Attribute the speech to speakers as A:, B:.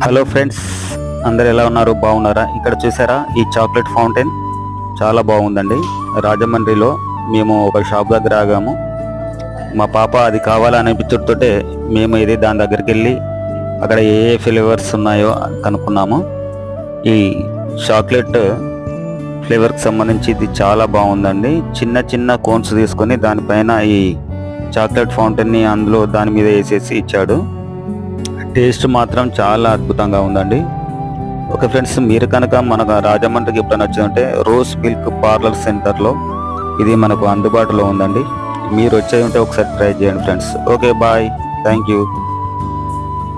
A: Hello friends, అందరు ఎలా ఉన్నారు? బాగున్నారా? ఇక్కడ చూసారా ఈ చాక్లెట్ ఫౌంటైన్ చాలా బాగుందండి. రాజమండ్రిలో మేము ఒక షాప్ దగ్గర ఆగాము. మా పాప అది కావాలనిపించడంతోటే మేము దాని దగ్గరికి వెళ్ళి అక్కడ ఏ ఏ ఫ్లేవర్స్ ఉన్నాయో కనుక్కున్నాము. ఈ చాక్లెట్ ఫ్లేవర్కి సంబంధించి ఇది చాలా బాగుందండి. చిన్న చిన్న కోన్స్ తీసుకొని దానిపైన ఈ చాక్లెట్ ఫౌంటైన్ని అందులో దాని మీద వేసేసి ఇచ్చాడు. టేస్ట్ మాత్రం చాలా అద్భుతంగా ఉందండి. ఓకే ఫ్రెండ్స్, మీరు కనుక మనకు రాజమండ్రికి ఎప్పుడైనా వచ్చిందంటే రోజ్ మిల్క్ పార్లర్ సెంటర్లో ఇది మనకు అందుబాటులో ఉందండి. మీరు వచ్చే ఉంటే ఒకసారి ట్రై చేయండి friends. Okay, bye, thank you.